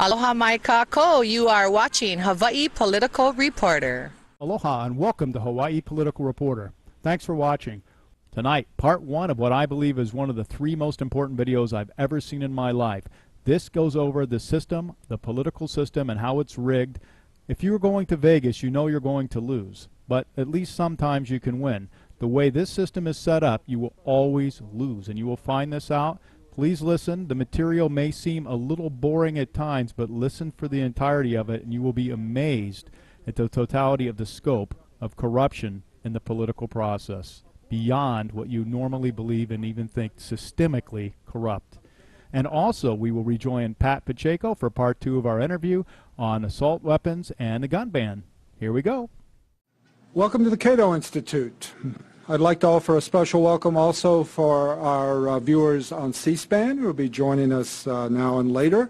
Aloha mai kako, you are watching Hawaii Political Reporter. Aloha and welcome to Hawaii Political Reporter. Thanks for watching. Tonight, part one of what I believe is one of the three most important videos I've ever seen in my life. This goes over the system, the political system, and how it's rigged. If you're going to Vegas, you know you're going to lose, but at least sometimes you can win. The way this system is set up, you will always lose, and you will find this out. Please listen. The material may seem a little boring at times, but listen for the entirety of it, and you will be amazed at the totality of the scope of corruption in the political process, beyond what you normally believe and even think systemically corrupt. And also, we will rejoin Pat Pacheco for part two of our interview on assault weapons and the gun ban. Here we go. Welcome to the Cato Institute. I'd like to offer a special welcome also for our viewers on C-SPAN who will be joining us now and later.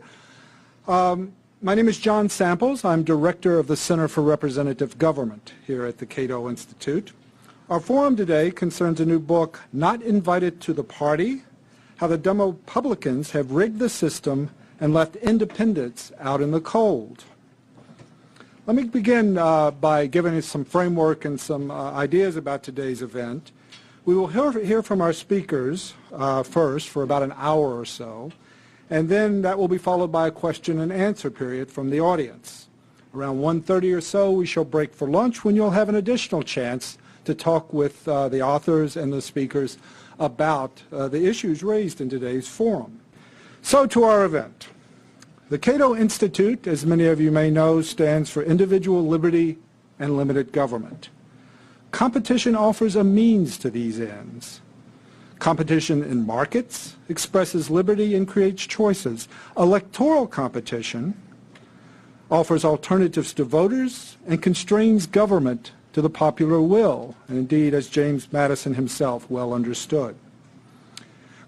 My name is John Samples. I'm director of the Center for Representative Government here at the Cato Institute. Our forum today concerns a new book, Not Invited to the Party: How the DemoPublicans Have Rigged the System and Left Independents Out in the Cold. Let me begin by giving you some framework and some ideas about today's event. We will hear from our speakers first for about an hour or so, and then that will be followed by a question and answer period from the audience. Around 1:30 or so, we shall break for lunch, when you'll have an additional chance to talk with the authors and the speakers about the issues raised in today's forum. So to our event. The Cato Institute, as many of you may know, stands for Individual Liberty and Limited Government. Competition offers a means to these ends. Competition in markets expresses liberty and creates choices. Electoral competition offers alternatives to voters and constrains government to the popular will, and indeed, as James Madison himself well understood.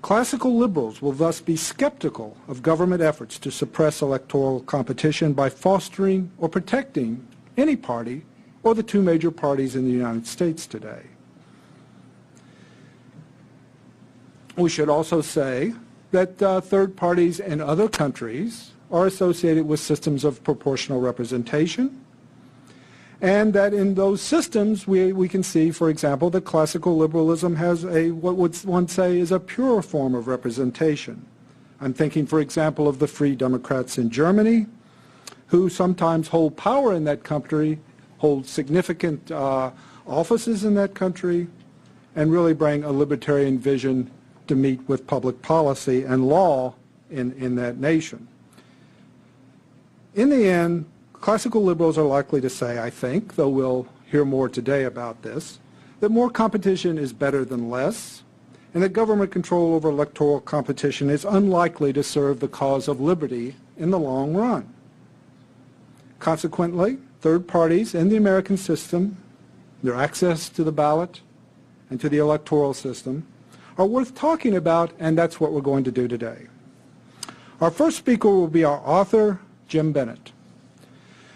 Classical liberals will thus be skeptical of government efforts to suppress electoral competition by fostering or protecting any party or the two major parties in the United States today. We should also say that third parties in other countries are associated with systems of proportional representation, and that in those systems we can see, for example, that classical liberalism has what would one say is a pure form of representation. I'm thinking, for example, of the Free Democrats in Germany, who sometimes hold power in that country, hold significant offices in that country, and really bring a libertarian vision to meet with public policy and law in that nation. In the end, classical liberals are likely to say, I think, though we'll hear more today about this, that more competition is better than less, and that government control over electoral competition is unlikely to serve the cause of liberty in the long run. Consequently, third parties in the American system, their access to the ballot and to the electoral system, are worth talking about, and that's what we're going to do today. Our first speaker will be our author, Jim Bennett.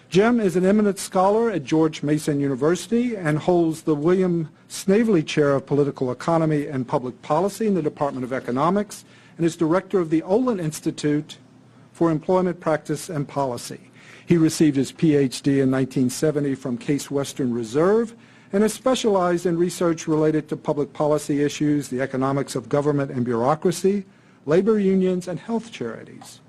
Jim is an eminent scholar at George Mason University and holds the William Snavely Chair of Political Economy and Public Policy in the Department of Economics, and is director of the Olin Institute for Employment Practice and Policy. He received his PhD in 1970 from Case Western Reserve and has specialized in research related to public policy issues, the economics of government and bureaucracy, labor unions, and health charities.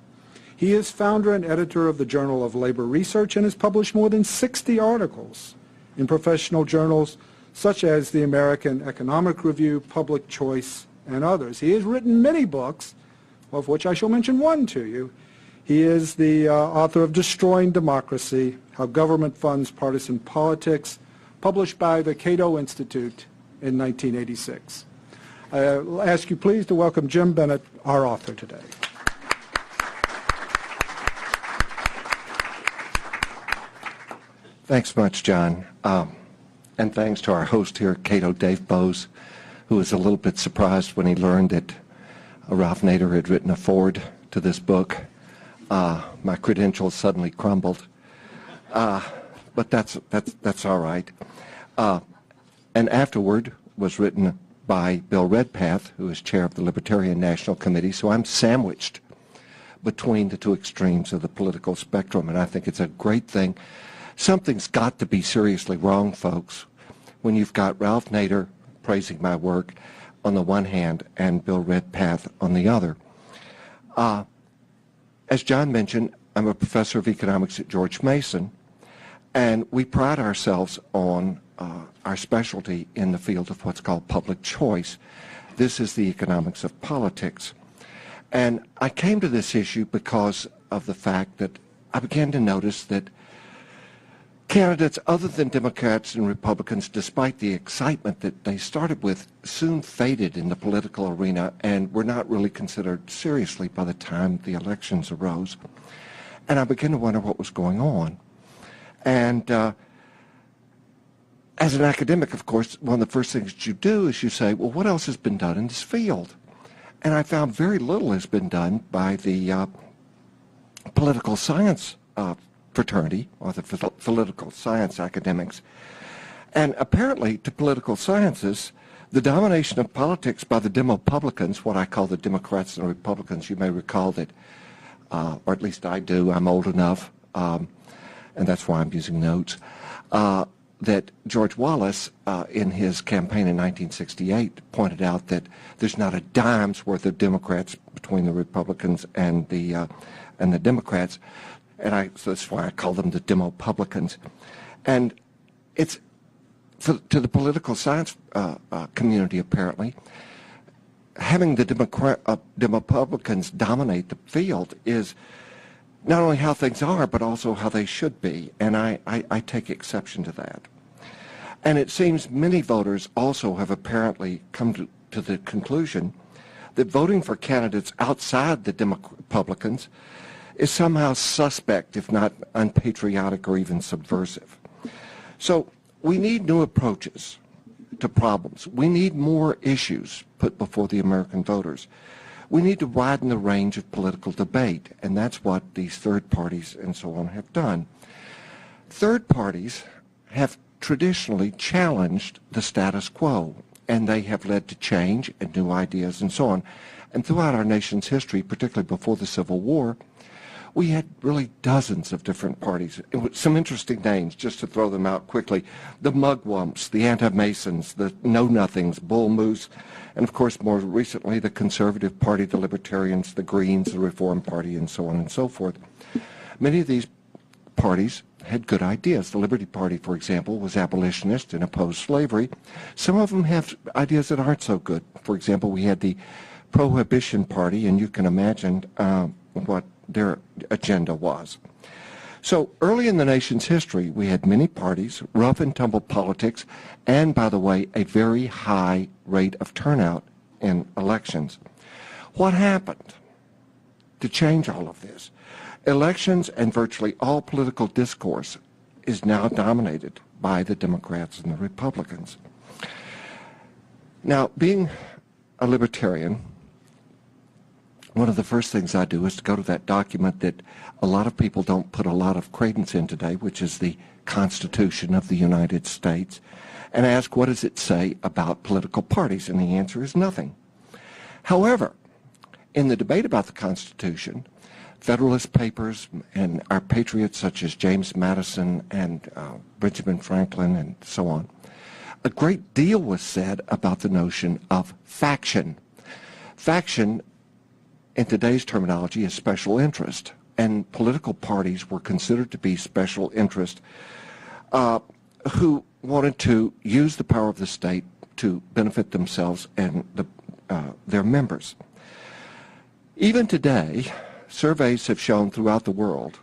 He is founder and editor of the Journal of Labor Research and has published more than 60 articles in professional journals such as the American Economic Review, Public Choice, and others. He has written many books, of which I shall mention one to you. He is the author of Destroying Democracy: How Government Funds Partisan Politics, published by the Cato Institute in 1986. I'll ask you please to welcome Jim Bennett, our author today. Thanks much, John. And thanks to our host here, Cato, Dave Bose, who was a little bit surprised when he learned that Ralph Nader had written a foreword to this book. My credentials suddenly crumbled. But that's all right. And afterward was written by Bill Redpath, who is chair of the Libertarian National Committee, so I'm sandwiched between the two extremes of the political spectrum, and I think it's a great thing. Something's got to be seriously wrong, folks, when you've got Ralph Nader praising my work on the one hand and Bill Redpath on the other. As John mentioned, I'm a professor of economics at George Mason, and we pride ourselves on our specialty in the field of what's called public choice. This is the economics of politics. And I came to this issue because of the fact that I began to notice that candidates other than Democrats and Republicans, despite the excitement that they started with, soon faded in the political arena and were not really considered seriously by the time the elections arose. And I began to wonder what was going on. And as an academic, of course, one of the first things you do is you say, well, what else has been done in this field? And I found very little has been done by the political science fraternity, or the political science academics. And apparently, to political sciences, the domination of politics by the DemoPublicans, what I call the Democrats and Republicans, you may recall that, or at least I do, I'm old enough, and that's why I'm using notes, that George Wallace, in his campaign in 1968, pointed out that there's not a dime's worth of Democrats between the Republicans and the Democrats, and so that's why I call them the DemoPublicans. And it's, to the political science community, apparently, having the DemoPublicans dominate the field is not only how things are, but also how they should be. And I take exception to that. And it seems many voters also have apparently come to the conclusion that voting for candidates outside the DemoPublicans is somehow suspect, if not unpatriotic or even subversive. So we need new approaches to problems. We need more issues put before the American voters. We need to widen the range of political debate, and that's what these third parties and so on have done. Third parties have traditionally challenged the status quo, and they have led to change and new ideas and so on. And throughout our nation's history, particularly before the Civil War, we had really dozens of different parties. Some interesting names, just to throw them out quickly: the Mugwumps, the Anti-Masons, the Know-Nothings, Bull Moose, and of course more recently the Conservative Party, the Libertarians, the Greens, the Reform Party, and so on and so forth. Many of these parties had good ideas. The Liberty Party, for example, was abolitionist and opposed slavery. Some of them have ideas that aren't so good. For example, we had the Prohibition Party, and you can imagine what their agenda was. So early in the nation's history, we had many parties, rough and tumble politics, and, by the way, a very high rate of turnout in elections. What happened to change all of this? Elections and virtually all political discourse is now dominated by the Democrats and the Republicans. Now, being a libertarian, one of the first things I do is to go to that document that a lot of people don't put a lot of credence in today, which is the Constitution of the United States, and ask, what does it say about political parties? And the answer is nothing. However, in the debate about the Constitution, Federalist Papers and our patriots such as James Madison and Benjamin Franklin and so on, a great deal was said about the notion of faction. Faction, in today's terminology, is special interest, and political parties were considered to be special interest who wanted to use the power of the state to benefit themselves and their members. Even today, surveys have shown throughout the world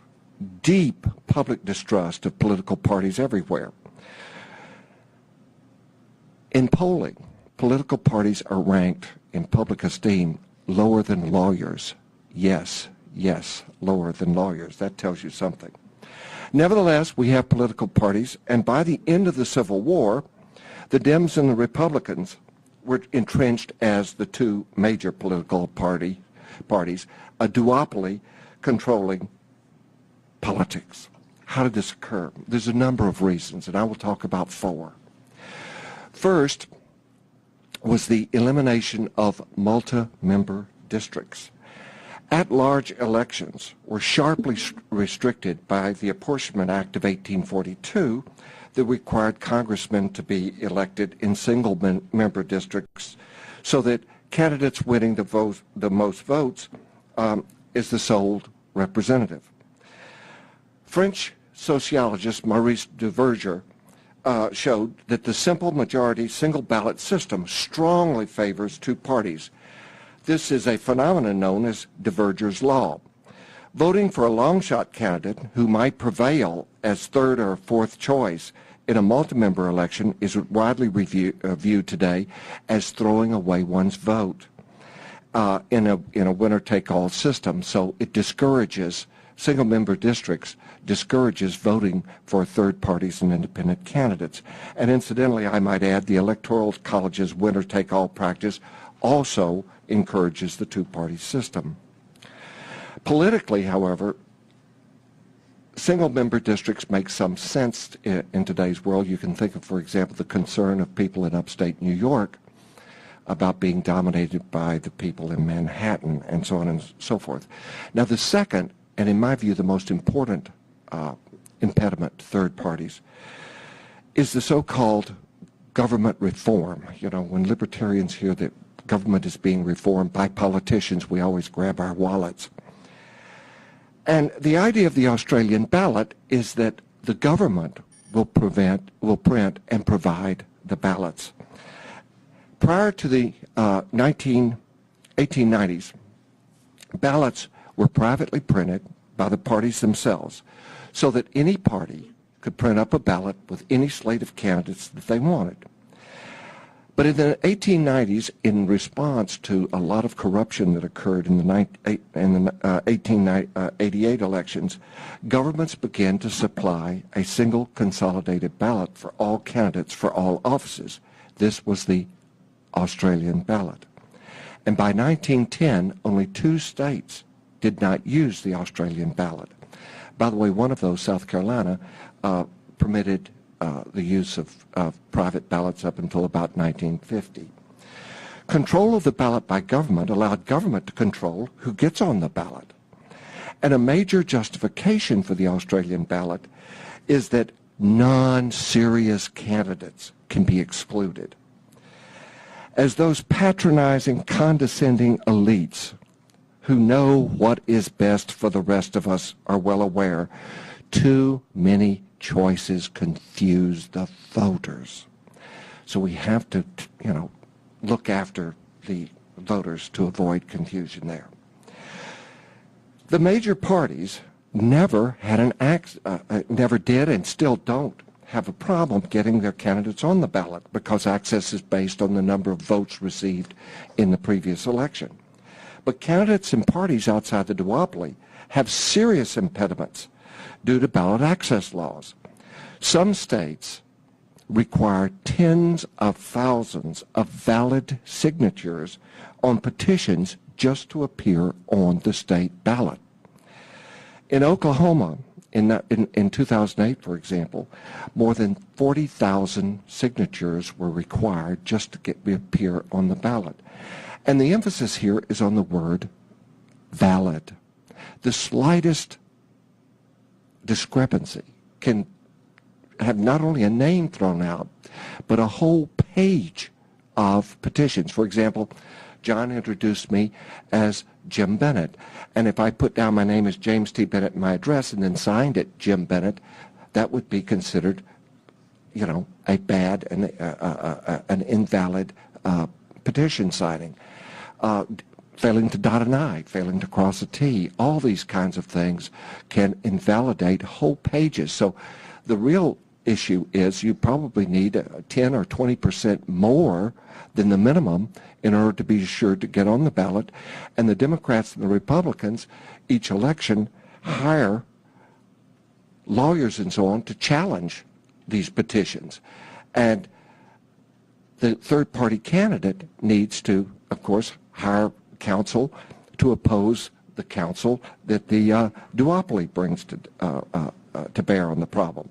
deep public distrust of political parties everywhere. In polling, political parties are ranked in public esteem lower than lawyers. Yes, lower than lawyers. That tells you something. Nevertheless, we have political parties, and by the end of the Civil War, the Dems and the Republicans were entrenched as the two major political parties, a duopoly controlling politics. How did this occur? There's a number of reasons, and I will talk about four. First was the elimination of multi-member districts. At-large elections were sharply restricted by the Apportionment Act of 1842 that required congressmen to be elected in single-member districts so that candidates winning the most votes is the sole representative. French sociologist Maurice Duverger showed that the simple majority single ballot system strongly favors two parties. This is a phenomenon known as Duverger's law. Voting for a long-shot candidate who might prevail as third or fourth choice in a multi-member election is widely viewed today as throwing away one's vote in a winner-take-all system. So it discourages single-member districts, discourages voting for third parties and independent candidates. And incidentally, I might add, the Electoral College's winner-take-all practice also encourages the two-party system. Politically, however, single-member districts make some sense in today's world. You can think of, for example, the concern of people in upstate New York about being dominated by the people in Manhattan, and so on and so forth. Now, the second, and in my view the most important impediment to third parties, is the so-called government reform. You know, when libertarians hear that government is being reformed by politicians, we always grab our wallets. And the idea of the Australian ballot is that the government will print and provide the ballots. Prior to the 1890s, ballots were privately printed by the parties themselves so that any party could print up a ballot with any slate of candidates that they wanted. But in the 1890s, in response to a lot of corruption that occurred in the 1888 elections, governments began to supply a single consolidated ballot for all candidates for all offices. This was the Australian ballot. And by 1910, only 2 states did not use the Australian ballot. By the way, one of those, South Carolina, permitted the use of private ballots up until about 1950. Control of the ballot by government allowed government to control who gets on the ballot. And a major justification for the Australian ballot is that non-serious candidates can be excluded. As those patronizing, condescending elites who know what is best for the rest of us are well aware, too many choices confuse the voters. So we have to, look after the voters to avoid confusion there. The major parties never had never did and still don't have a problem getting their candidates on the ballot because access is based on the number of votes received in the previous election. But candidates and parties outside the duopoly have serious impediments due to ballot access laws. Some states require tens of thousands of valid signatures on petitions just to appear on the state ballot. In Oklahoma, in 2008, for example, more than 40,000 signatures were required just to appear on the ballot. And the emphasis here is on the word valid. The slightest discrepancy can have not only a name thrown out, but a whole page of petitions. For example, John introduced me as Jim Bennett, and if I put down my name as James T. Bennett in my address and then signed it Jim Bennett, that would be considered, a bad and an invalid petition signing. Failing to dot an I, failing to cross a T, all these kinds of things can invalidate whole pages. So the real issue is you probably need 10 or 20% more than the minimum in order to be sure to get on the ballot. And the Democrats and the Republicans, each election, hire lawyers and so on to challenge these petitions. And the third-party candidate needs to, of course, hire counsel to oppose the counsel that the duopoly brings to bear on the problem.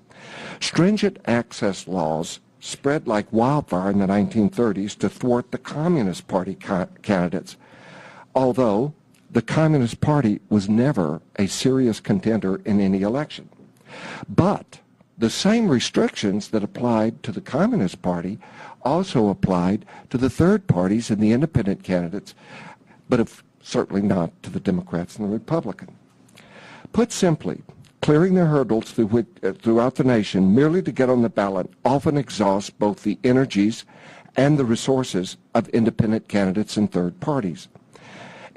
Stringent access laws spread like wildfire in the 1930s to thwart the Communist Party candidates, although the Communist Party was never a serious contender in any election. But the same restrictions that applied to the Communist Party also applied to the third parties and the independent candidates, but certainly not to the Democrats and the Republicans. Put simply, clearing the hurdles throughout the nation merely to get on the ballot often exhausts both the energies and the resources of independent candidates and third parties.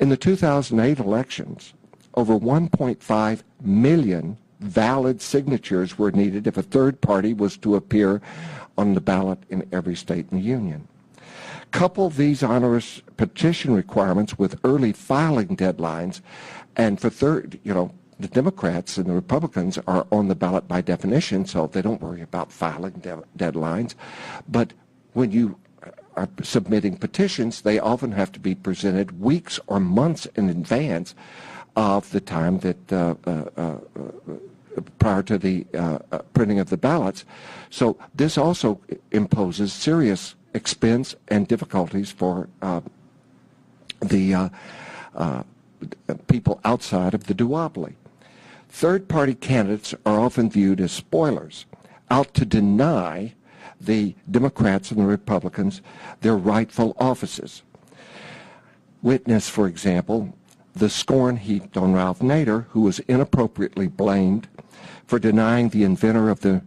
In the 2008 elections, over 1.5 million valid signatures were needed if a third party was to appear on the ballot in every state in the Union. Couple these onerous petition requirements with early filing deadlines, and for the Democrats and the Republicans are on the ballot by definition, so they don't worry about filing deadlines. But when you are submitting petitions, they often have to be presented weeks or months in advance of the time that prior to the printing of the ballots. So this also imposes serious expense and difficulties for the people outside of the duopoly. Third-party candidates are often viewed as spoilers, out to deny the Democrats and the Republicans their rightful offices. Witness, for example, the scorn heaped on Ralph Nader, who was inappropriately blamed for denying the inventor of the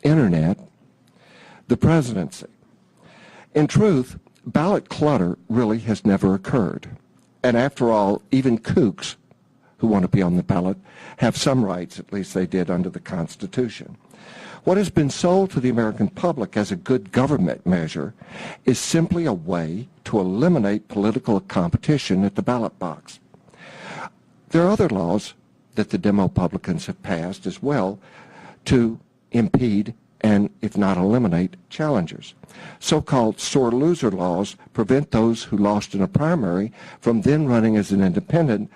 Internet the presidency. In truth, ballot clutter really has never occurred. And after all, even kooks who want to be on the ballot have some rights, at least they did under the Constitution. What has been sold to the American public as a good government measure is simply a way to eliminate political competition at the ballot box. There are other laws that the DemoPublicans have passed as well to impede and, if not eliminate, challengers. So-called sore loser laws prevent those who lost in a primary from then running as an independent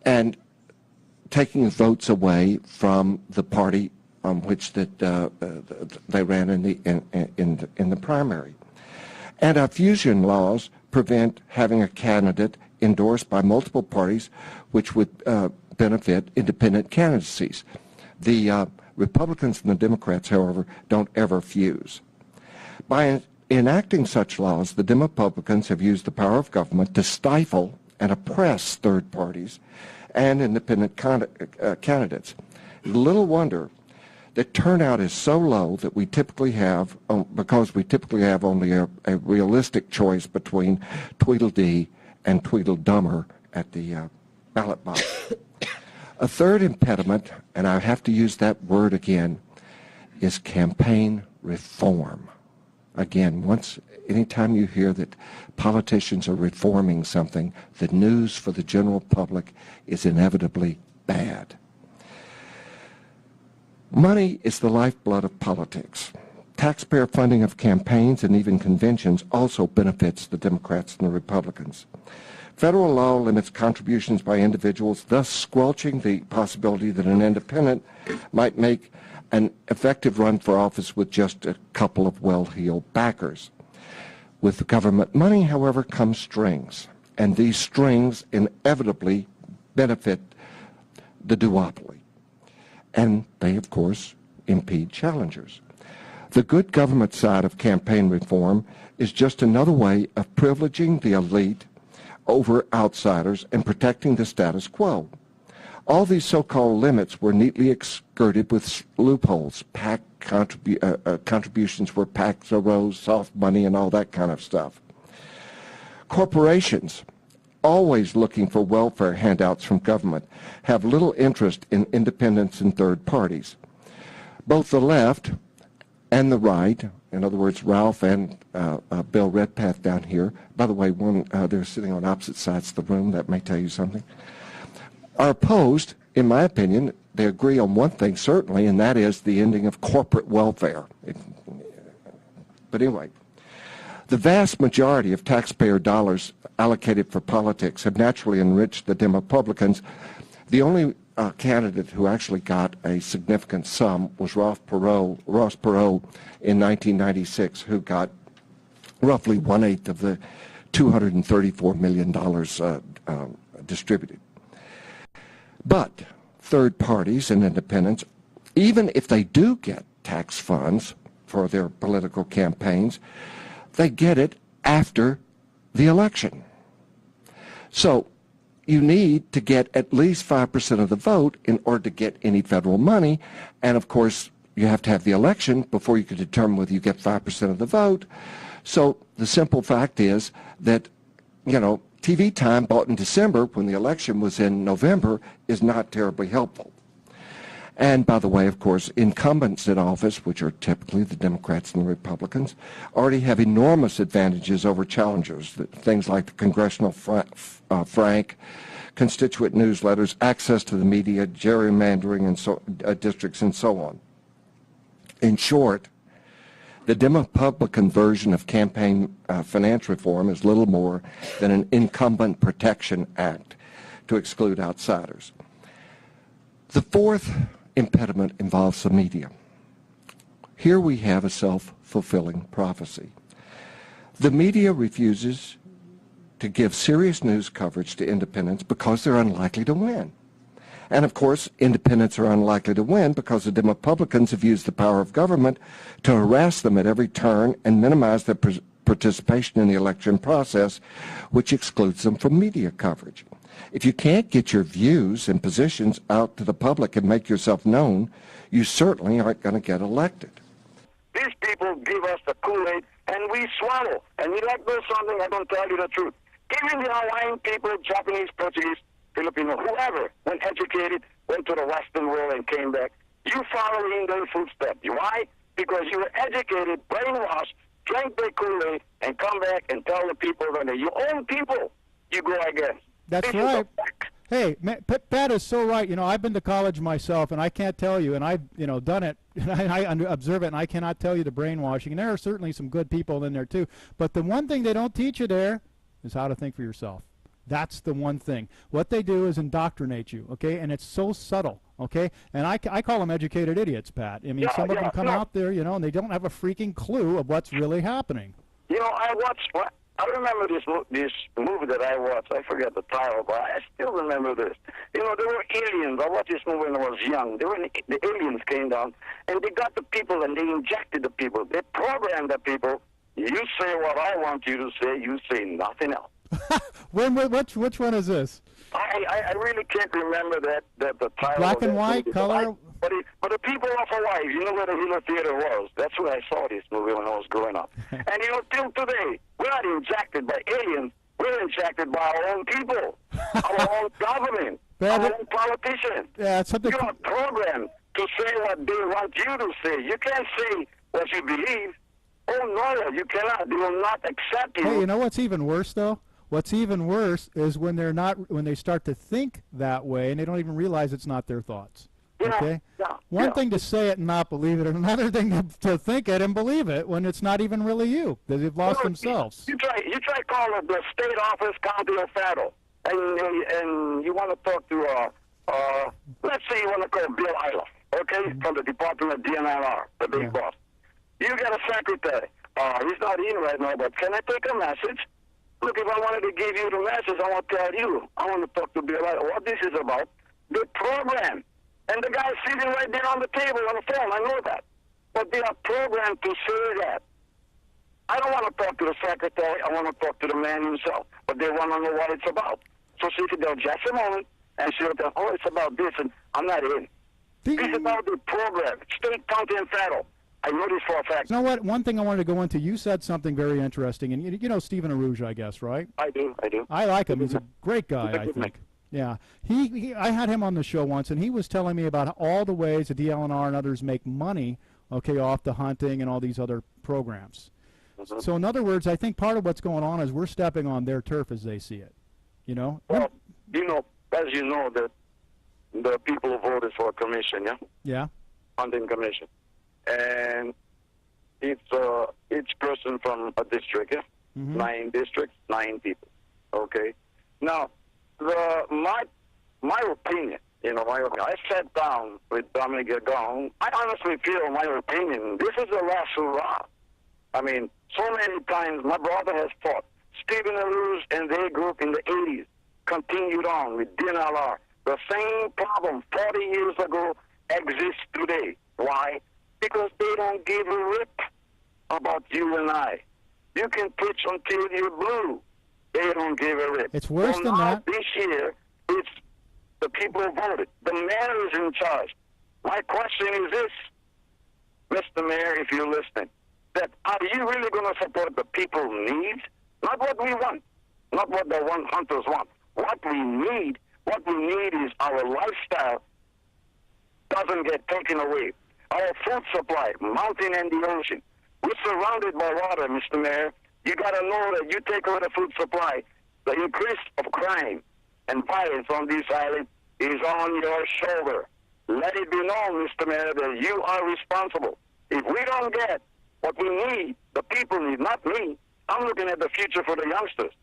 and taking votes away from the party on which they ran in the primary. Anti-fusion laws prevent having a candidate endorsed by multiple parties, which would benefit independent candidacies. The Republicans and the Democrats, however, don't ever fuse. By enacting such laws, the DemoPublicans have used the power of government to stifle and oppress third parties and independent candidates. Little wonder that turnout is so low that we typically have, because we typically have only a realistic choice between Tweedledee and Tweedledummer at the ballot box. A third impediment, and I have to use that word again, is campaign reform. Again, anytime you hear that politicians are reforming something, the news for the general public is inevitably bad. Money is the lifeblood of politics. Taxpayer funding of campaigns and even conventions also benefits the Democrats and the Republicans. Federal law limits contributions by individuals, thus squelching the possibility that an independent might make an effective run for office with just a couple of well-heeled backers. With government money, however, come strings, and these strings inevitably benefit the duopoly. And they, of course, impede challengers. The good government side of campaign reform is just another way of privileging the elite over outsiders and protecting the status quo. All these so-called limits were neatly skirted with loopholes. PAC contributions where PACs arose, soft money, and all that kind of stuff. Corporations, always looking for welfare handouts from government, have little interest in independents and third parties. Both the left and the right, in other words, Ralph and Bill Redpath down here, by the way, they're sitting on opposite sides of the room, that may tell you something, are opposed, in my opinion. They agree on one thing, certainly, and that is the ending of corporate welfare. But anyway, the vast majority of taxpayer dollars allocated for politics have naturally enriched the DemoPublicans. The only candidate who actually got a significant sum was Ross Perot in 1996, who got roughly 1/8 of the $234 million distributed. But third parties and independents, even if they do get tax funds for their political campaigns, they get it after the election. So you need to get at least 5% of the vote in order to get any federal money. And of course, you have to have the election before you can determine whether you get 5% of the vote. So the simple fact is that, you know, TV time bought in December when the election was in November is not terribly helpful. And by the way, of course, incumbents in office, which are typically the Democrats and the Republicans, already have enormous advantages over challengers. Things like the congressional frank, constituent newsletters, access to the media, gerrymandering and districts, and so on. In short, the DemoPublican version of campaign finance reform is little more than an incumbent protection act to exclude outsiders. The fourth impediment involves the media. Here we have a self-fulfilling prophecy. The media refuses to give serious news coverage to independents because they're unlikely to win. And of course, independents are unlikely to win because the DemoPublicans have used the power of government to harass them at every turn and minimize their participation in the election process, which excludes them from media coverage. If you can't get your views and positions out to the public and make yourself known, you certainly aren't going to get elected. These people give us the Kool-Aid, and we swallow. And you like to know something? I don't tell you the truth. Even the Hawaiian people, Japanese, Portuguese, Filipino, whoever, when educated, went to the Western world and came back, you follow in their footsteps. Why? Because you were educated, brainwashed, drank their Kool-Aid, and come back and tell the people that they're your own people you go against. That's this right. Hey, Pat is so right. You know, I've been to college myself, and I can't tell you, and I've, you know, done it, and I observe it, and I cannot tell you the brainwashing. And there are certainly some good people in there, too. But the one thing they don't teach you there is how to think for yourself. That's the one thing. What they do is indoctrinate you, okay? And it's so subtle, okay? And I call them educated idiots, Pat. I mean, some of them come out there, you know, and they don't have a freaking clue of what's really happening. You know, I remember this movie that I watched. I forget the title, but I still remember this. You know, there were aliens. I watched this movie when I was young. The aliens came down, and they got the people, and they injected the people. They programmed the people. You say what I want you to say. You say nothing else. Which one is this? I really can't remember the title. Black and white, color? But the people of Hawaii, you know where the Hilo Theater was. That's where I saw this movie when I was growing up. And you know, till today, we're not injected by aliens. We're injected by our own people, our own government, our own politicians. Yeah, it's something. You're not programmed to say what they want you to say. You can't say what you believe. Oh no, you cannot. They will not accept you. Hey, you know what's even worse though? What's even worse is when they start to think that way and they don't even realize it's not their thoughts. Okay? One thing to say it and not believe it, and another thing to think it and believe it when it's not even really you. They've lost themselves. You try calling the state office, county, or federal, and you want to talk to let's say you want to call Bill Eiler, okay, from the Department of DNR, the big boss. You got a secretary. He's not in right now, but can I take a message? Look, if I wanted to give you the message, I want to tell you. I want to talk to Bill Eiler. What this is about, the program. And the guy's sitting right there on the table on the phone. I know that. But they are programmed to say that. I don't want to talk to the secretary. I want to talk to the man himself. But they want to know what it's about. So she could go just a moment, and she'll tell, oh, it's about this, and I'm not in. It's about the program, state, county, and federal. I know this for a fact. You know what? One thing I wanted to go into, you said something very interesting, and you know Stephen Arouge, I guess, right? I do. I like him. He's a great guy, I think. Yeah. I had him on the show once, and he was telling me about all the ways the DLNR and others make money, okay, off the hunting and all these other programs. Mm-hmm. So in other words, I think part of what's going on is we're stepping on their turf as they see it, you know? Well, you know, as you know, the people who voted for a commission, yeah? Yeah. Hunting commission. And it's each person from a district, yeah? Mm-hmm. 9 districts, 9 people, okay? Now, my opinion, I sat down with Dominic Gagong. I honestly feel, my opinion, this is the last hurrah. I mean, so many times my brother has fought Stephen Arouge and their group in the 80s. continued on with DNLR. The same problem 40 years ago exists today. Why? Because they don't give a rip about you and I. You can preach until you're blue. They don't give a rip. It's worse than that. This year, it's the people who voted. The mayor is in charge. My question is this, Mr. Mayor, if you're listening, that are you really going to support the people's needs? Not what we want, not what the hunters want. What we need is our lifestyle doesn't get taken away. Our food supply, mountain and the ocean. We're surrounded by water, Mr. Mayor. You got to know that you take away the food supply, the increase of crime and violence on this island is on your shoulder. Let it be known, Mr. Mayor, that you are responsible. If we don't get what we need, the people need, not me. I'm looking at the future for the youngsters,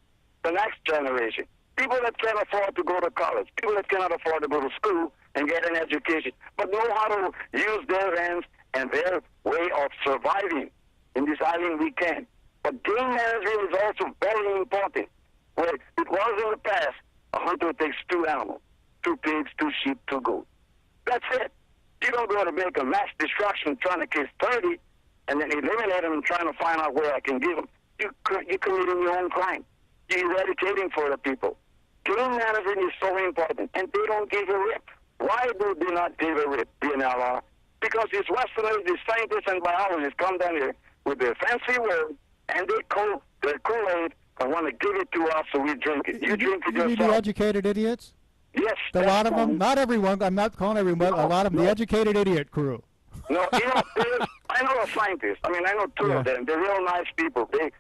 the next generation. People that can't afford to go to college, people that cannot afford to go to school and get an education, but know how to use their hands and their way of surviving in this island we can. But game management is also very important. Where it was in the past, a hunter takes 2 animals, 2 pigs, 2 sheep, 2 goats. That's it. You don't go to make a mass destruction trying to kill 30 and then eliminate them and trying to find out where I can give them. You're committing your own crime. You're eradicating for the people. Game management is so important, and they don't give a rip. Why do they not give a rip, DNLR? Because these Westerners, these scientists and biologists come down here with their fancy words, and they call their Kool-Aid and want to give it to us so we drink it. You drink it yourself. You the educated idiots? Yes. A lot of them, not everyone, I'm not calling everyone, but a lot of them, the educated idiot crew. No, I know a scientist. I mean, I know 2 of them. They're real nice people. They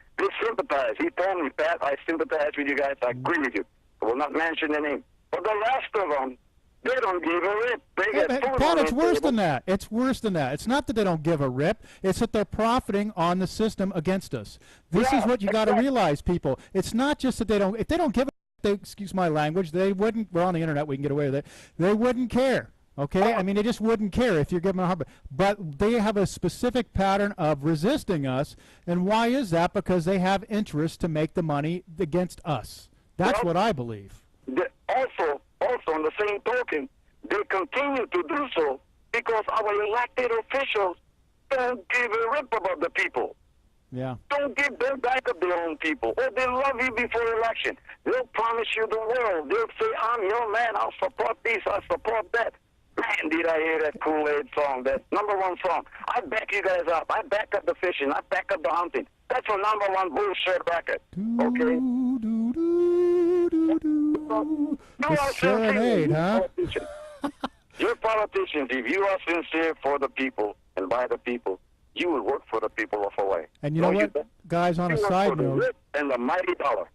sympathize. He told me, Pat, I sympathize with you guys. I agree with you. I will not mention the name. But the rest of them, they don't give a rip. They get food Pat, on it's their worse table. than that. It's worse than that. It's not that they don't give a rip. It's that they're profiting on the system against us. This is what you got to realize, people. It's not just that they don't. If they don't give a, they, excuse my language, they wouldn't. We're on the internet. We can get away with it. They wouldn't care. Okay, I mean, they just wouldn't care if you're giving them a hard. But they have a specific pattern of resisting us, and why is that? Because they have interest to make the money against us. That's what I believe. Also, on the same token, they continue to do so because our elected officials don't give a rip about the people. Yeah. Don't give them back of their own people. Oh, they love you before election. They'll promise you the world. They'll say, I'm your man. I'll support this. I'll support that. Man, did I hear that Kool-Aid song, that #1 song. I back you guys up. I back up the fishing. I back up the hunting. That's a #1 bullshit record. Okay? The serenade, huh? You're politicians. If you are sincere for the people and by the people, you will work for the people of Hawaii. And you know what, guys, on a side note, and the mighty dollar.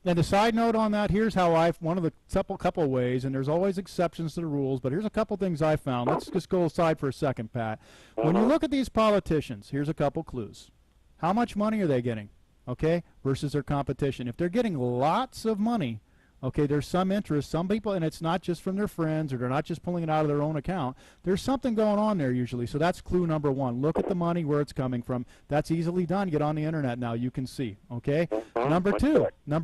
And a side note on that, here's how one of the couple ways, and there's always exceptions to the rules, but here's a couple things I found. Let's just go aside for a second, Pat. When you look at these politicians, here's a couple clues. How much money are they getting, okay, versus their competition? If they're getting lots of money, okay, there's some interest. Some people, and it's not just from their friends, or they're not just pulling it out of their own account. There's something going on there usually. So that's clue #1. Look at the money, where it's coming from. That's easily done. Get on the internet now. You can see, okay? Number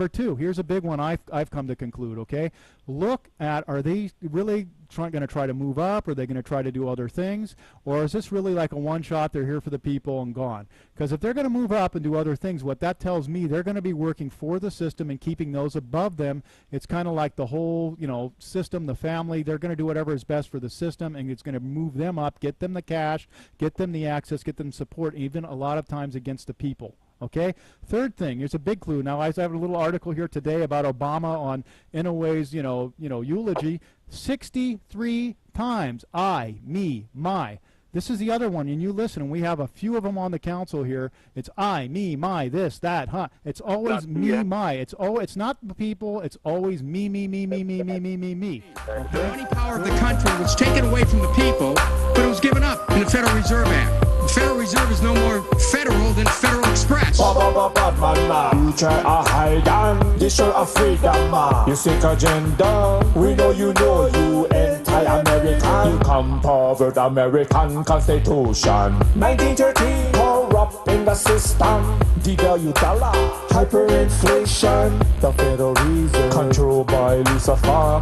two, here's a big one I've come to conclude, okay? Look at, are they really going to try to move up? Are they going to try to do other things? Or is this really like a one-shot, they're here for the people and gone? Because if they're going to move up and do other things, what that tells me, they're going to be working for the system and keeping those above them. It's kind of like the whole, system, the family. They're going to do whatever is best for the system, and it's going to move them up, get them the cash, get them the access, get them support, even a lot of times against the people. Okay. Third thing, here's a big clue. Now, I have a little article here today about Obama on Inouye's, eulogy. 63 times, I, me, my. This is the other one, and you listen, and we have a few of them on the council here. It's I, me, my, this, that, huh. It's always me, my. It's not the people. It's always me, me, me, me, me, me, me, me, me. Okay? The money power of the country was taken away from the people, but it was given up in the Federal Reserve Act. The Federal Reserve is no more federal than Federal Express. You try a hide and destroy a freedom, man. You seek agenda. We know you anti-American. You come forward American Constitution. 1913, corrupt up in the system. Devalue dollar, hyperinflation. The Federal Reserve, controlled by Lucifer.